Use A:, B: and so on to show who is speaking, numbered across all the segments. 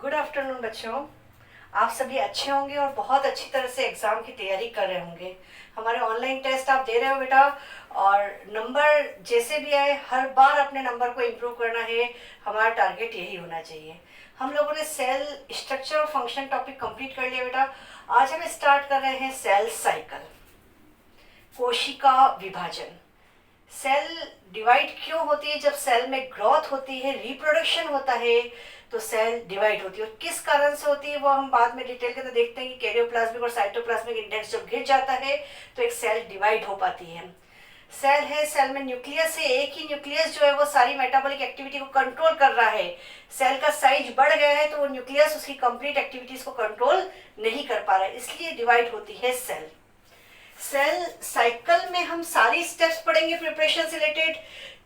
A: Good afternoon बच्चों। आप सभी अच्छे होंगे और बहुत अच्छी तरह से एग्ज़ाम की तैयारी कर रहे होंगे। हमारे ऑनलाइन टेस्ट आप दे रहे हो बेटा, और नंबर जैसे भी आए हर बार अपने नंबर को इम्प्रूव करना है। हमारा टारगेट यही होना चाहिए। हम लोगों ने सेल स्ट्रक्चर और फंक्शन टॉपिक कंप्लीट कर लिया बेटा। आज हम स्टार्ट कर रहे हैं सेल साइकिल, कोशिका विभाजन। सेल डिवाइड क्यों होती है? जब सेल में ग्रोथ होती है, रिप्रोडक्शन होता है, तो सेल डिवाइड होती है। और किस कारण से होती है वो हम बाद में डिटेल के अंदर देखते हैं कि कैरियोप्लाज्मिक और साइटोप्लाज्मिक इंडेक्स जब गिर जाता है तो एक सेल डिवाइड हो पाती है। सेल है, सेल में न्यूक्लियस है। एक ही न्यूक्लियस जो है वो सारी मेटाबॉलिक एक्टिविटी को कंट्रोल कर रहा है। सेल का साइज बढ़ गया है तो वो न्यूक्लियस उसकी कंप्लीट एक्टिविटीज को कंट्रोल नहीं कर पा रहा है, इसलिए डिवाइड होती है सेल। सेल साइकिल में हम सारी स्टेप्स पढ़ेंगे प्रिपरेशन से रिलेटेड,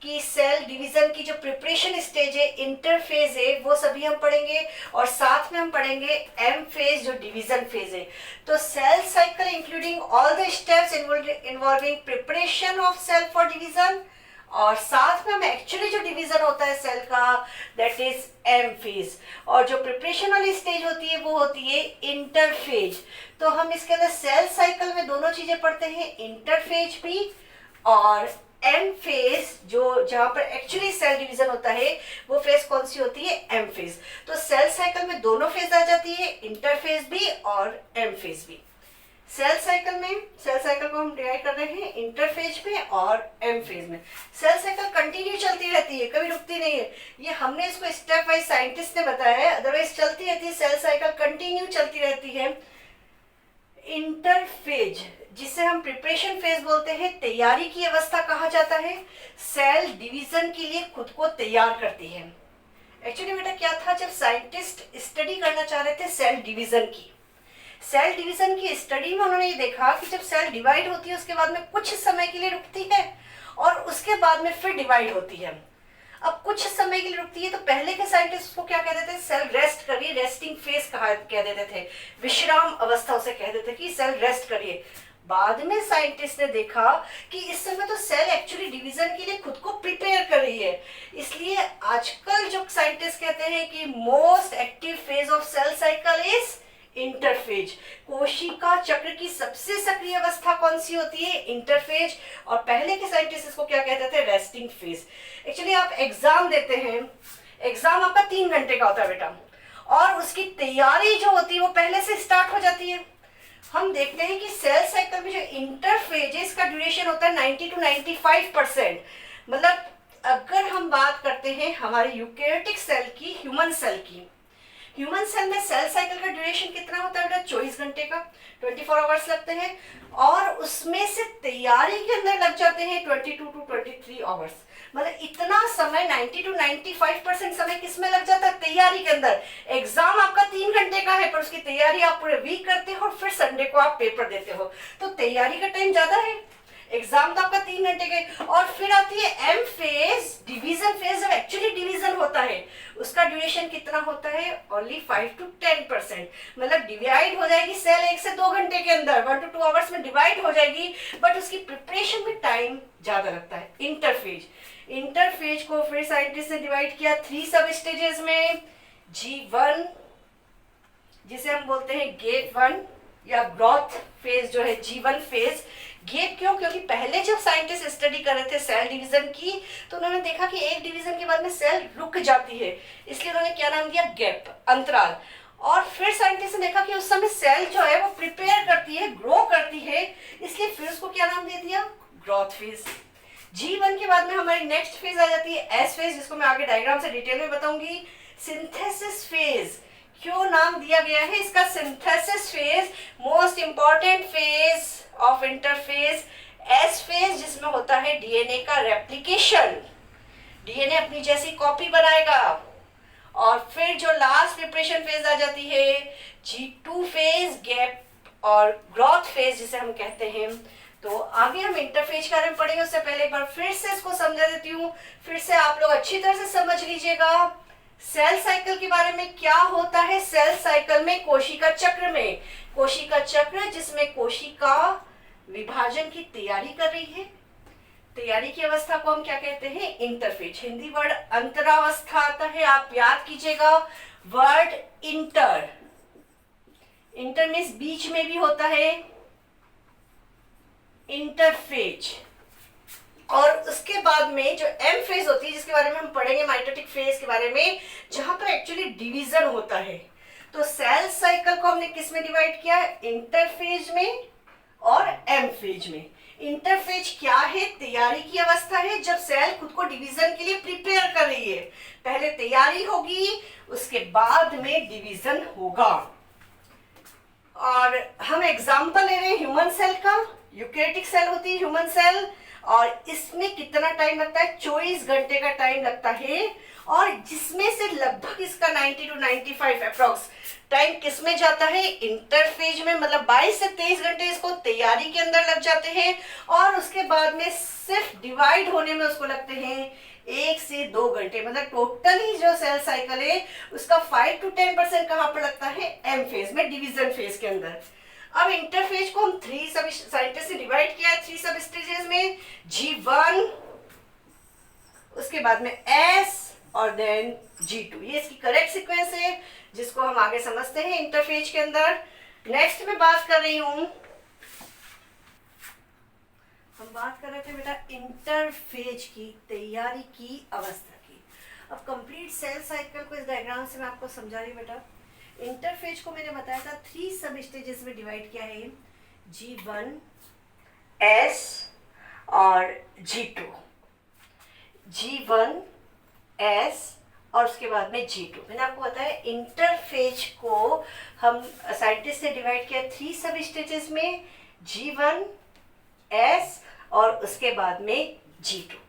A: कि सेल डिवीजन की जो प्रिपरेशन स्टेज है, इंटरफेज है, वो सभी हम पढ़ेंगे। और साथ में हम पढ़ेंगे एम फेज जो डिवीजन फेज है। तो cell cycle including all the steps involving preparation of cell for division, और साथ में हम एक्चुअली जो डिवीजन होता है सेल का, दैट इज एम फेज। और जो प्रिपरेशन वाली स्टेज होती है वो होती है इंटरफेज। तो हम इसके अंदर सेल साइकिल में दोनों चीजें पढ़ते हैं, इंटरफेज भी और एम फेज, जो जहां पर एक्चुअली सेल डिवीजन होता है वो फेज कौन सी होती है? M phase. तो सेल साइकिल में दोनों फेज आ जाती है, इंटरफेज भी और एम फेज भी। सेल साइकिल को हम डिवाइड कर रहे हैं इंटरफेज में और एम फेज में। सेल साइकिल कंटिन्यू चलती रहती है, कभी रुकती नहीं है। ये हमने इसको स्टेप वाइज साइंटिस्ट ने बताया है, अदरवाइज चलती रहती है। सेल साइकिल कंटिन्यू चलती रहती है। इंटरफेज, जिसे हम प्रिपरेशन फेज बोलते हैं, तैयारी की अवस्था कहा जाता है। सेल डिवीजन के लिए खुद को तैयार करती है। एक्चुअली बेटा क्या था, जब साइंटिस्ट स्टडी करना चाह रहे थे सेल डिवीजन की स्टडी में उन्होंने ये देखा कि जब सेल डिवाइड होती है उसके बाद में कुछ समय के लिए रुकती है और उसके बाद में फिर डिवाइड होती है। अब कुछ समय के लिए रुकती है तो पहले के साइंटिस्ट को क्या कहते थे? सेल रेस्ट करिए, रेस्टिंग फेज कह देते थे, विश्राम अवस्था उसे कह देते कि सेल रेस्ट करिए। बाद में साइंटिस्ट ने देखा कि इस समय तो सेल एक्चुअली डिवीजन के लिए खुद को प्रिपेयर कर रही है, इसलिए आजकल जो साइंटिस्ट कहते हैं कि most active phase of cell cycle is interphase. कोशिका चक्र की सबसे सक्रिय अवस्था कौन सी होती है? इंटरफेज। और पहले के साइंटिस्ट इसको क्या कहते थे? Resting phase. एक्चुअली आप एग्जाम देते हैं, एग्जाम आपका 3 घंटे का होता है बेटा, और उसकी तैयारी जो होती है वो पहले से स्टार्ट हो जाती है। हम देखते हैं कि सेल साइकिल में जो इंटरफेज है इसका ड्यूरेशन होता है 90 to 95%। मतलब अगर हम बात करते हैं हमारे यूकेरियोटिक सेल की, ह्यूमन सेल में सेल साइकिल का ड्यूरेशन कितना होता है बेटा? 24 घंटे का, 24 आवर्स लगते हैं। और उसमें से तैयारी के अंदर लग जाते हैं 22 to 23 आवर्स। मतलब इतना समय 90 to 95% समय किसमें लग जाता है? तैयारी के अंदर। एग्जाम आपका 3 घंटे का है पर उसकी तैयारी आप पूरे वीक करते हो और फिर संडे को आप पेपर देते हो, तो तैयारी का टाइम ज्यादा है। एग्जाम तो आपका 3 घंटे के। और फिर आती है एम फेज, डिवीजन फेज। जब एक्चुअली डिवीजन होता है उसका ड्यूरेशन कितना होता है? Only 5 to 10%। मतलब डिवाइड हो जाएगी सेल 1 से 2 घंटे के अंदर, 1 to 2 आवर्स में डिवाइड हो जाएगी, बट उसकी प्रिपरेशन में टाइम ज्यादा लगता है। इंटरफेज को फिर साइंटिस्ट ने डिवाइड किया 3 सब स्टेजेस में। G1 जिसे हम बोलते हैं गेप 1 या ग्रोथ फेज जो है G1 फेज। गेप क्यों? क्योंकि पहले जब साइंटिस्ट स्टडी कर रहे थे सेल डिवीजन की तो उन्होंने देखा कि एक डिवीजन के बाद में सेल रुक जाती है, इसलिए उन्होंने क्या नाम दिया? गैप, अंतराल। और फिर साइंटिस्ट ने देखा कि उस समय सेल जो है वो प्रिपेयर करती है, ग्रो करती है, इसलिए फिर उसको क्या नाम दे दिया? Growth phase. G1 के बाद में हमारी नेक्स्ट फेज आ जाती है एस फेज, जिसको मैं आगे डायग्राम से डिटेल में बताऊंगी। सिंथेसिस फेज, क्यों नाम दिया गया है इसका synthesis phase? Most important phase of interphase. S phase जिसमें होता है डीएनए का रेप्लिकेशन, डीएनए अपनी जैसी कॉपी बनाएगा। और फिर जो लास्ट प्रिपरेशन फेज आ जाती है G2 फेज, गैप और ग्रोथ फेज जिसे हम कहते हैं। तो आगे हम इंटरफेज के बारे में पढ़ेंगे, उससे पहले एक बार फिर से इसको समझा देती हूँ, फिर से आप लोग अच्छी तरह से समझ लीजिएगा। सेल साइकिल के बारे में क्या होता है? सेल साइकिल में कोशिका चक्र जिसमें कोशिका विभाजन की तैयारी कर रही है, तैयारी की अवस्था को हम क्या कहते हैं? इंटरफेज। हिंदी वर्ड अंतरावस्था आता है, आप याद कीजिएगा वर्ड इंटर। इंटर मीन्स बीच में भी होता है, इंटरफेज। और उसके बाद में जो एम फेज होती है, जिसके बारे में हम पढ़ेंगे माइटोटिक फेज के बारे में, जहां पर एक्चुअली डिवीजन होता है। तो सेल साइकिल को हमने किस में डिवाइड किया? इंटरफेज में और एम फेज में। इंटरफेज क्या है? तैयारी की अवस्था है, जब सेल खुद को डिवीजन के लिए प्रिपेयर कर रही है। पहले तैयारी होगी, उसके बाद में डिवीजन होगा। और हम एग्जांपल ले रहे हैं ह्यूमन सेल का। यूकेरियोटिक सेल होती है ह्यूमन सेल, और इसमें कितना टाइम लगता है? 24 घंटे का टाइम लगता है। और जिसमें से लगभग इसका 90 to 95 अप्रोक्स टाइम किस में जाता है? इंटरफेज में। मतलब 22 से 23 घंटे इसको तैयारी के अंदर लग जाते हैं, और उसके बाद में सिर्फ डिवाइड होने में उसको लगते हैं 1 से 2 घंटे। मतलब टोटली जो सेल साइकिल है उसका 5 to 10% कहां पर लगता है? एम फेज में, डिवीजन फेज के अंदर। अब इंटरफेज को हम 3 सब साइंटिस्ट से डिवाइड किया है 3 सब स्टेजेस में, G1, उसके बाद में S और देन G2। ये इसकी करेक्ट सीक्वेंस है, जिसको हम आगे समझते हैं इंटरफेज के अंदर। नेक्स्ट में बात कर रही हूं, हम बात कर रहे थे बेटा इंटरफेज की, तैयारी की अवस्था की। अब कंप्लीट सेल साइकिल को इस डायग्राम से मैं आपको समझा रही हूँ बेटा। इंटरफेज को मैंने बताया था 3 सब स्टेजेस में डिवाइड किया है, G1, S और G2। G1, S और उसके बाद में G2। मैंने आपको बताया इंटरफेज को हम साइंटिस्ट से डिवाइड किया 3 सब स्टेजेस में, G1, S और उसके बाद में G2।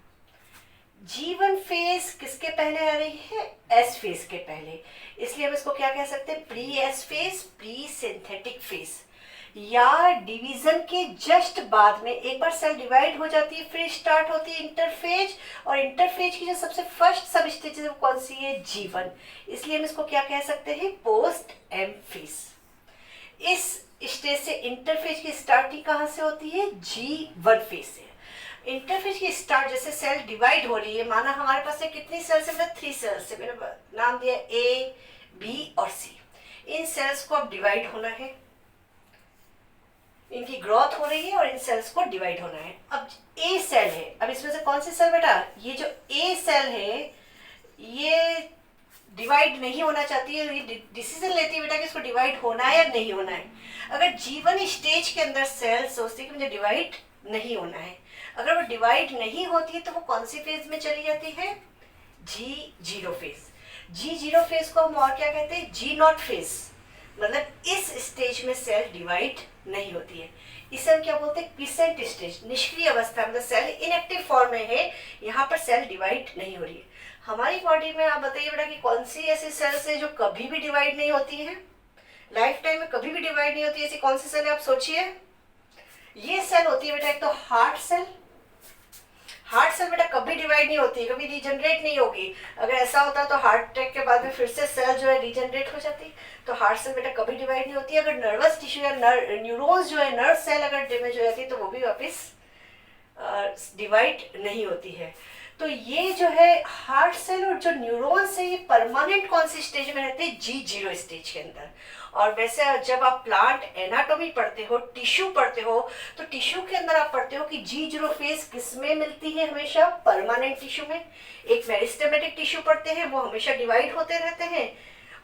A: G1 फेज किसके पहले आ रही है? S फेज के पहले। इसलिए हम इसको क्या कह सकते हैं? Pre S phase, pre synthetic phase. या डिवीजन के जस्ट बाद में एक बार सेल डिवाइड हो जाती है, फिर स्टार्ट होती है इंटरफेज। और इंटरफेज की जो सबसे फर्स्ट सब स्टेज है वो कौन सी है? G1। इसलिए हम इसको क्या कह सकते हैं? Post M phase. इस स्टेज से इंटरफेज की स्टार्टिंग कहां से होती है? G1 फेज से। इंटरफेज की स्टार्ट, जैसे सेल डिवाइड हो रही है, माना हमारे पास से कितनी सेल्स है? 3 सेल्स है। मैंने नाम दिया A, B और C। इन सेल्स को अब डिवाइड होना है, इनकी ग्रोथ हो रही है और इन सेल्स को डिवाइड होना है। अब A सेल है, अब इसमें से कौन सी सेल बेटा? ये जो A सेल है ये डिवाइड नहीं होना चाहती है, ये डिसीजन लेती है बेटा कि इसको डिवाइड होना है या नहीं होना है। अगर G1 स्टेज के अंदर सेल सोचती है कि मुझे डिवाइड नहीं होना है, अगर वो डिवाइड नहीं होती है तो वो कौन सी फेज में चली जाती है? G0 phase. G0 फेज को हम और क्या कहते हैं? G0 phase. मतलब इस स्टेज में सेल डिवाइड नहीं होती है। इसे हम क्या बोलते हैं? क्विसेंट स्टेज, निष्क्रिय अवस्था। मतलब सेल इनएक्टिव फॉर्म में है, यहाँ पर सेल डिवाइड नहीं हो रही है। हमारी बॉडी में आप बताइए बेटा कि कौन सी ऐसी सेल्स है जो कभी भी डिवाइड नहीं होती है? लाइफ टाइम में कभी भी डिवाइड नहीं होती है, ऐसी कौन सी सेल है आप सोचिए। ये सेल होती है बेटा एक तो हार्ट सेल। हार्ट सेल बेटा कभी डिवाइड नहीं होती, कभी रीजनरेट नहीं होगी। अगर ऐसा होता तो हार्ट अटैक के बाद में फिर से सेल जो है रीजनरेट हो जाती। तो हार्ट सेल बेटा कभी डिवाइड नहीं होती। अगर नर्वस टिश्यू या न्यूरॉन्स जो है, नर्व सेल अगर डैमेज हो जाती है तो वो भी वापस डिवाइड नहीं होती है। तो ये जो है हार्ट सेल और जो न्यूरॉन्स है ये परमानेंट कौन सी स्टेज में रहते हैं? G0 स्टेज के अंदर। और वैसे जब आप प्लांट एनाटॉमी पढ़ते हो, टिश्यू पढ़ते हो, तो टिश्यू के अंदर आप पढ़ते हो कि G0 फेज किस में मिलती है? हमेशा परमानेंट टिश्यू में। एक मेरिस्टेमेटिक टिश्यू पढ़ते हैं, वो हमेशा डिवाइड होते रहते हैं,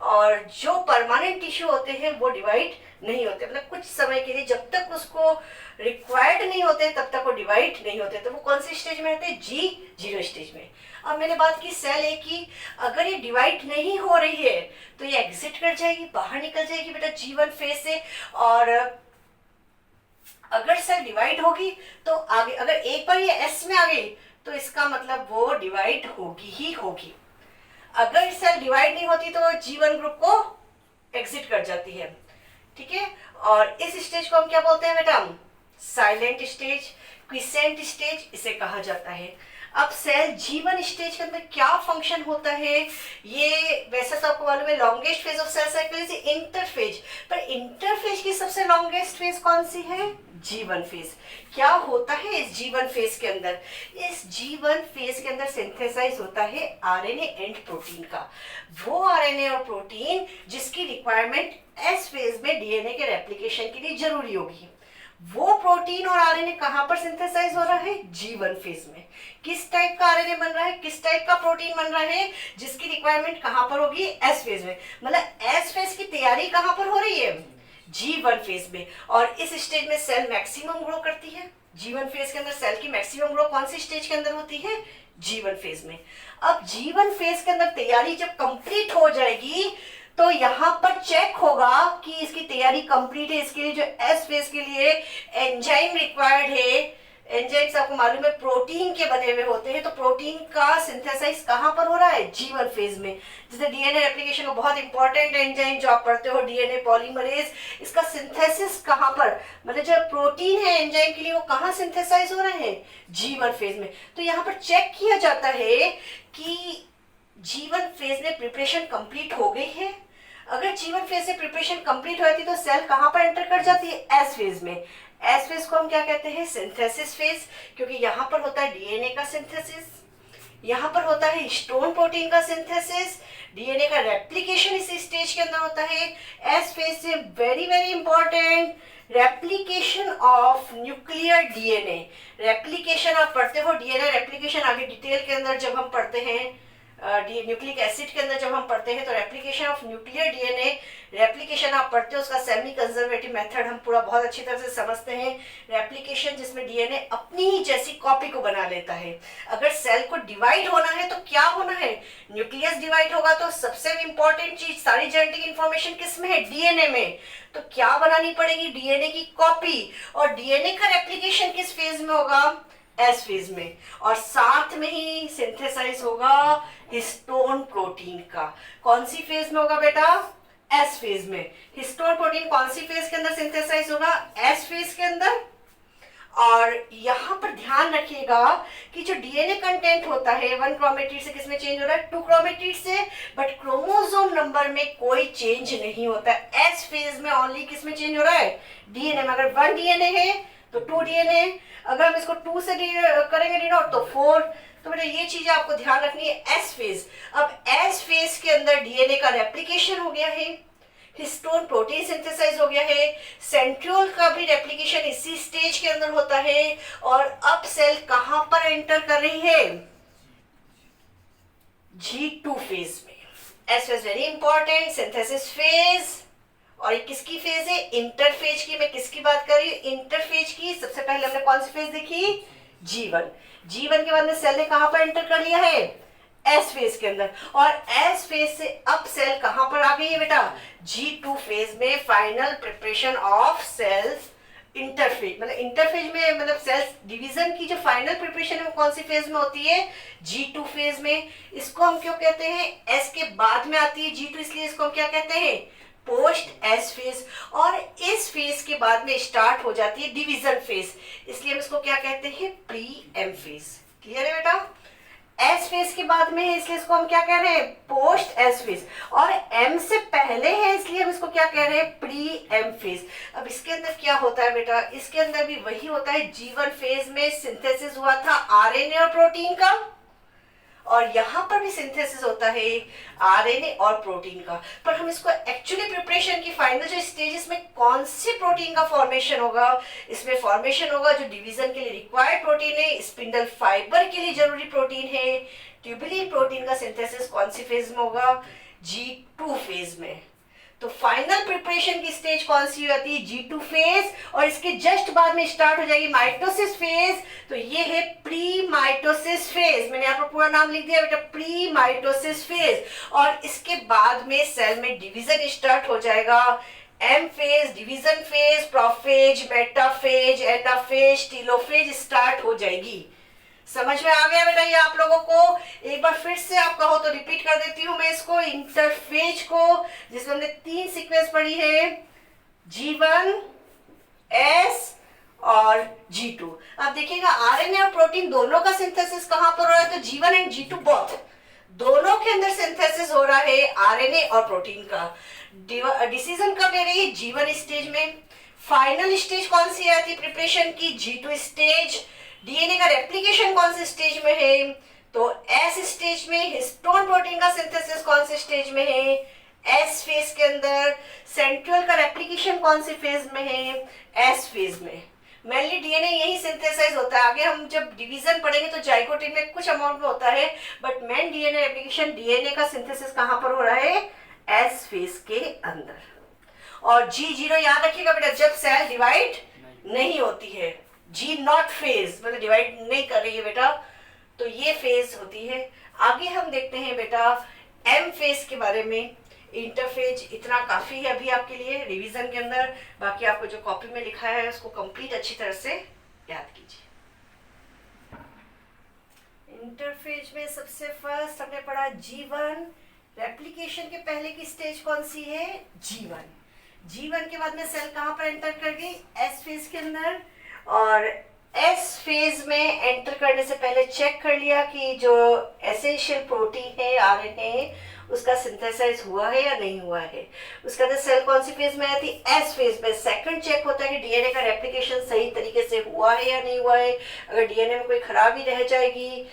A: और जो परमानेंट टिश्यू होते हैं वो डिवाइड नहीं होते। मतलब कुछ समय के लिए जब तक उसको रिक्वायर्ड नहीं होते तब तक वो डिवाइड नहीं होते। तो वो कौन सी स्टेज में रहते हैं? G0 स्टेज में। अब मैंने बात की सेल ए की, अगर ये डिवाइड नहीं हो रही है तो ये एग्जिट कर जाएगी, बाहर निकल जाएगी बेटा G1 फेज से। और अगर सेल डिवाइड होगी तो आगे, अगर एक बार ये S में आ गई तो इसका मतलब वो डिवाइड होगी ही होगी। अगर सेल डिवाइड नहीं होती तो वो G1 ग्रुप को एग्जिट कर जाती है। ठीक है, और इस स्टेज को हम क्या बोलते हैं बेटा? साइलेंट स्टेज, क्विसेंट स्टेज इसे कहा जाता है। अब सेल जीवन स्टेज के अंदर क्या फंक्शन होता है, ये वैसे तो आपको मालूम है longest phase of cell cycle is interphase, पर इंटरफेज की सबसे लॉन्गेस्ट फेज कौन सी है, जीवन फेज। क्या होता है इस जीवन फेज के अंदर, इस जीवन फेज के अंदर सिंथेसाइज होता है आरएनए एंड प्रोटीन का, वो आरएनए और प्रोटीन जिसकी रिक्वायरमेंट एस फेज में डीएनए के रेप्लिकेशन के लिए जरूरी होगी। वो प्रोटीन और आरएनए कहां पर सिंथेसाइज हो रहा है, जीवन फेज में। किस टाइप का आरएनए बन रहा है, किस टाइप का प्रोटीन बन रहा है, जिसकी रिक्वायरमेंट कहां पर होगी, एस फेज में। मतलब एस फेज की तैयारी कहां पर हो रही है, जीवन फेज में। और इस स्टेज में सेल मैक्सिमम ग्रो करती है। जीवन फेज के अंदर सेल की मैक्सिमम ग्रो कौन सी स्टेज के अंदर होती है, जीवन फेज में। अब जीवन फेज के अंदर तैयारी जब कंप्लीट हो जाएगी तो यहां पर चेक होगा कि इसकी तैयारी कंप्लीट है। इसके लिए जो एस फेज के लिए एंजाइम रिक्वायर्ड है, एंजाइम्स आपको मालूम है प्रोटीन के बने हुए होते हैं, तो प्रोटीन का सिंथेसाइज कहां पर हो रहा है, जीवन फेज में। जैसे डीएनए रेप्लिकेशन का बहुत इंपॉर्टेंट एंजाइम जो आप पढ़ते हो डीएनए पॉलीमरेज, इसका सिंथेसिस कहां पर, मतलब जो प्रोटीन है एंजाइम के लिए वो कहां सिंथेसाइज हो रहे हैं, जीवन फेज में। तो यहाँ पर चेक किया जाता है कि जीवन फेज में प्रिपरेशन कंप्लीट हो गई है। अगर जीवन फेज से प्रिपरेशन कंप्लीट हो जाती तो सेल कहां पर एंटर कर जाती है, एस फेज में। एस फेज को हम क्या कहते हैं, सिंथेसिस फेज, क्योंकि यहां पर होता है डीएनए का सिंथेसिस, यहां पर होता है हिस्टोन प्रोटीन का सिंथेसिस, डीएनए का रेप्लिकेशन इस स्टेज के अंदर होता है। एस फेज से very very important replication of nuclear DNA. Replication आप पढ़ते हो, डीएनए रेप्लिकेशन आगे डिटेल के अंदर जब हम पढ़ते हैं न्यूक्लिक एसिड के अंदर जब हम पढ़ते हैं तो replication of nuclear DNA, replication आप पढ़ते हो उसका सेमी कंजर्वेटिव मेथड हम पूरा बहुत अच्छी तरह से समझते हैं। रेप्लिकेशन जिसमें डीएनए अपनी ही जैसी कॉपी को बना लेता है। अगर सेल को डिवाइड होना है तो क्या होना है, न्यूक्लियस डिवाइड होगा तो सबसे इंपॉर्टेंट चीज सारी जेनेटिक इंफॉर्मेशन किस में है, डीएनए में। तो क्या बनानी पड़ेगी, डीएनए की कॉपी। और डीएनए का रेप्लिकेशन किस फेज में होगा, एस फेज में। और साथ में ही सिंथेसाइज होगा हिस्टोन प्रोटीन का। कौन सी फेज में होगा बेटा, एस फेज में। हिस्टोन प्रोटीन कौन सी फेज के अंदर सिंथेसाइज होगा, एस फेज के अंदर। और यहां पर ध्यान रखिएगा कि जो डीएनए कंटेंट होता है 1 क्रोमेटिड से किसमें चेंज हो रहा है, 2 क्रोमेटिड से, बट क्रोमोसोम नंबर में कोई चेंज नहीं होता। एस फेज में ओनली किसमें चेंज हो रहा है, डीएनए में। अगर 1 डीएनए है तो 2 डीएनए, अगर हम इसको 2 से करेंगे डिनोट तो 4। तो बेटा ये चीजें आपको ध्यान रखनी है, एस फेज। अब एस फेज के अंदर डीएनए का रेप्लिकेशन हो गया है, हिस्टोन प्रोटीन सिंथेसाइज हो गया है, सेंट्रियोल का भी रेप्लिकेशन इसी स्टेज के अंदर होता है। और अब सेल कहां पर एंटर कर रही है, G2 फेज में। S phase very important, synthesis phase. और ये किसकी फेज है, इंटरफेज की। मैं किसकी बात कर रही हूँ, इंटरफेज की। सबसे पहले हमने कौन सी फेज देखी, जीवन। जीवन के बाद में सेल ने कहां पर एंटर कर लिया है, एस फेज के अंदर। और एस फेज से अब सेल कहां पर आ गई है बेटा, G2 फेज में। Final preparation of cells interphase, मतलब इंटरफेज में, मतलब सेल्स डिवीजन की जो फाइनल प्रिपरेशन है वो कौन सी फेज में होती है, G2 फेज में। इसको हम क्यों कहते हैं, एस के बाद में आती है G2, इसलिए इसको हम क्या कहते हैं, पोस्ट एस फेज। और इस फेज के बाद में स्टार्ट हो जाती है डिवीजन फेज, इसलिए हम इसको क्या कहते हैं, प्री एम फेज। क्लियर है बेटा, एस फेज के बाद में है इसलिए इसको हम क्या कह रहे हैं, पोस्ट एस फेज। और एम से पहले है इसलिए हम इसको क्या कह रहे हैं, प्री एम फेज। अब इसके अंदर क्या होता है बेटा, इसके अंदर भी वही होता है, जीवन फेज में सिंथेसिस हुआ था आरएनए और प्रोटीन का, और यहां पर भी सिंथेसिस होता है आरएनए और प्रोटीन का। पर हम इसको एक्चुअली प्रिपरेशन की फाइनल जो स्टेजेस में कौन से प्रोटीन का फॉर्मेशन होगा, इसमें फॉर्मेशन होगा जो डिवीजन के लिए रिक्वायर्ड प्रोटीन है, स्पिंडल फाइबर के लिए जरूरी प्रोटीन है। ट्यूबुलिन प्रोटीन का सिंथेसिस कौन सी फेज में होगा, G2 फेज में। तो फाइनल प्रिपरेशन की स्टेज कौन सी होती है, G2 फेज। और इसके जस्ट बाद में स्टार्ट हो जाएगी माइटोसिस फेज। तो ये है प्री माइटोसिस फेज, मैंने यहाँ पर पूरा नाम लिख दिया बेटा, प्री माइटोसिस फेज। और इसके बाद में सेल में डिवीजन स्टार्ट हो जाएगा, M phase, division phase, prophase, metaphase, anaphase, telophase start हो जाएगी। समझ में आ गया बेटा ये आप लोगों को। एक बार फिर से आप कहो तो रिपीट कर देती हूं मैं इसको, इंटरफेज को, जिसमें हमने 3 सीक्वेंस पढ़ी है, G1, S और G2। अब देखिएगा आरएनए और प्रोटीन दोनों का सिंथेसिस कहाँ पर हो रहा है, तो G1 एंड G2 बोथ दोनों के अंदर सिंथेसिस हो रहा है आरएनए और प्रोटीन का। डिसीजन कब ले रही है, G1 स्टेज में। फाइनल स्टेज कौन सी आती प्रिपरेशन की, G2 स्टेज। डीएनए का रेप्लिकेशन कौन से स्टेज में है, तो एस स्टेज में। हिस्टोन प्रोटीन का सिंथेसिस कौन से स्टेज में है, एस फेज के अंदर। सेंट्रल का रेप्लिकेशन कौन से फेज में है, एस फेज में। मेनली डीएनए यही सिंथेसाइज होता है। आगे हम जब डिवीजन पढ़ेंगे तो जाइगोट में कुछ अमाउंट में होता है, but main DNA replication, DNA का सिंथेसिस कहाँ पर हो रहा है, एस फेज के अंदर। और G0 याद रखिएगा बेटा, जब सेल डिवाइड नहीं होती है, G0 फेज मतलब डिवाइड नहीं कर रही है बेटा, तो ये फेज होती है। आगे हम देखते हैं बेटा एम फेज के बारे में। इंटरफेज इतना काफी है अभी आपके लिए रिवीजन के अंदर। बाकी आपको जो कॉपी में लिखा है उसको कंप्लीट अच्छी तरह से याद कीजिए। इंटरफेज में सबसे फर्स्ट हमने पढ़ा G1। रेप्लिकेशन के पहले की स्टेज कौन सी है, G1 के बाद में सेल कहाँ पर एंटर कर गई, एस फेज के अंदर। और एस फेज में एंटर करने से पहले चेक कर लिया कि जो एसेंशियल प्रोटीन है आरएनए उसका सिंथेसाइज हुआ है या नहीं हुआ है। उसके बाद सेल कौन सी फेज में आती, एस फेज में। सेकंड चेक होता है कि डीएनए का रेप्लिकेशन सही तरीके से हुआ है या नहीं हुआ है। अगर डीएनए में कोई खराबी रह जाएगी,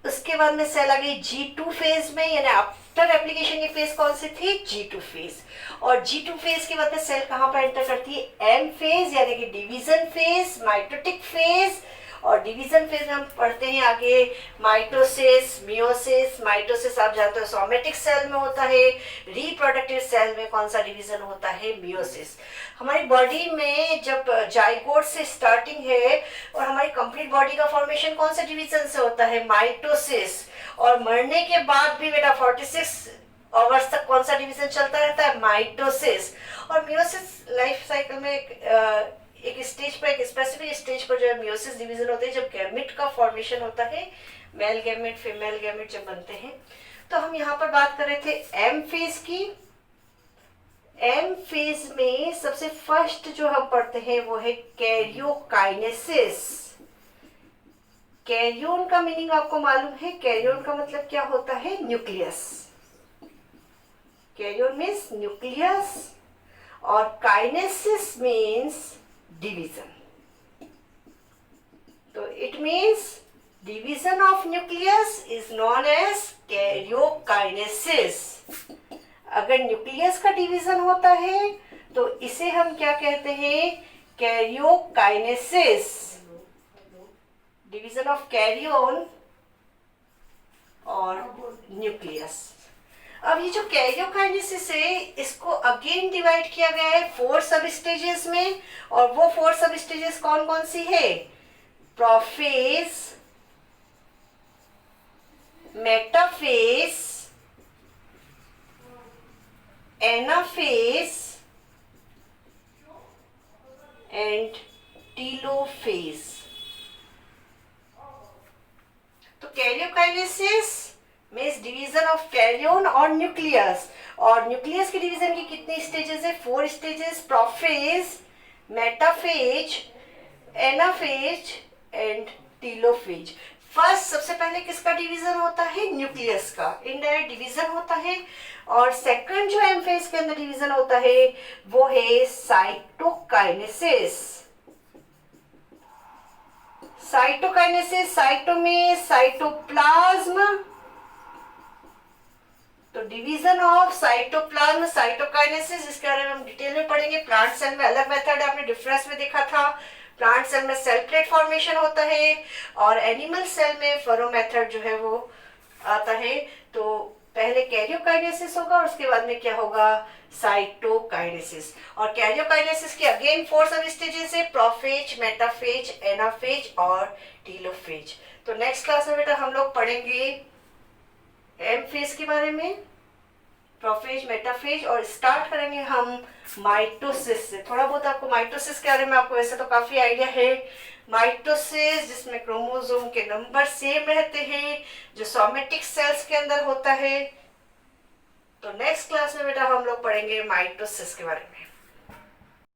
A: उसके बाद में सेल आ गई G2 फेज में, यानी आफ्टर एप्लीकेशन की फेज कौन सी थी, G2 फेज। और G2 फेज के बाद में सेल कहाँ पर एंटर करती है, M फेज, यानी कि डिवीजन फेज, माइटोटिक फेज। और डिवीजन फेज में हम पढ़ते हैं आगे माइटोसिस, मियोसिस। माइटोसिस आप जानते हो सोमेटिक सेल में होता है, रिप्रोडक्टिव सेल में कौन सा डिवीजन होता है, मियोसिस। हमारी बॉडी में जब जाइगोट से स्टार्टिंग है और हमारी कंप्लीट बॉडी का फॉर्मेशन कौन से डिवीजन से होता है, माइटोसिस। और मरने के बाद भी बेटा 46 आवर्स तक कौन सा डिवीजन चलता रहता है, माइटोसिस। और मियोसिस लाइफ साइकिल में एक स्टेज पर, एक स्पेसिफिक स्टेज पर जो है मियोसिस डिवीजन होते हैं, जब गैमेट का फॉर्मेशन होता है, मेल गैमेट फीमेल गैमेट जब बनते हैं। तो हम यहाँ पर बात कर रहे थे एम फेज की। एम फेज में सबसे फर्स्ट जो हम पढ़ते हैं वो है कैरियोकाइनेसिस। कैरियोन का मीनिंग आपको मालूम है, कैरियोन का मतलब क्या होता है, न्यूक्लियस। कैरियोन मीन्स न्यूक्लियस और काइनेसिस मीन्स डिवीजन। तो it means division of nucleus is known as karyokinesis. अगर न्यूक्लियस का डिवीजन होता है तो इसे हम क्या कहते हैं, कैरियोकाइनेसिस। डिवीजन ऑफ कैरियोन और न्यूक्लियस। अब ये जो कैरियोकाइनेसिस है इसको अगेन डिवाइड किया गया है 4 सब स्टेजेस में। और वो 4 सब स्टेजेस कौन कौन सी है, prophase, metaphase, anaphase and telophase. तो karyokinesis means division of karyon और न्यूक्लियस। और न्यूक्लियस के डिवीजन की कितनी स्टेजेस है, 4 stages, prophase, metaphase, anaphase and telophase. First सबसे पहले किसका डिवीजन होता है, न्यूक्लियस का इनडायरेक्ट डिवीजन होता है। और सेकंड जो एम फेज के अंदर डिवीजन होता है वो है साइटोकाइनेसिस। साइटोकाइनेसिस, साइटो में साइटोप्लाज्म, तो डिवीजन ऑफ साइटोप्लाज्म, साइटोकाइनेसिस, इसके बारे में हम डिटेल में पढ़ेंगे। प्लांट सेल में अलग मेथड है, आपने डिफरेंस में देखा था। प्लांट सेल में सेल प्लेट फॉर्मेशन होता है और एनिमल सेल में फरो मेथड जो है वो आता है। तो पहले कैरियोकाइनेसिस होगा और उसके बाद में क्या होगा, साइटोकाइनेसिस। और कैरियोकाइनेसिस के अगेन 4 सब स्टेजेस है, प्रोफेज, मेटाफेज, एनाफेज और टीलोफेज। तो नेक्स्ट क्लास में बेटा हम लोग पढ़ेंगे एम फेज के बारे में, प्रोफेज, मेटाफेज, और स्टार्ट करेंगे हम माइटोसिस से। थोड़ा बहुत आपको माइटोसिस के बारे में आपको वैसे तो काफी आइडिया है। माइटोसिस जिसमें क्रोमोसोम के नंबर सेम रहते हैं, जो सोमेटिक सेल्स के अंदर होता है। तो नेक्स्ट क्लास में बेटा हम लोग पढ़ेंगे माइटोसिस के बारे में।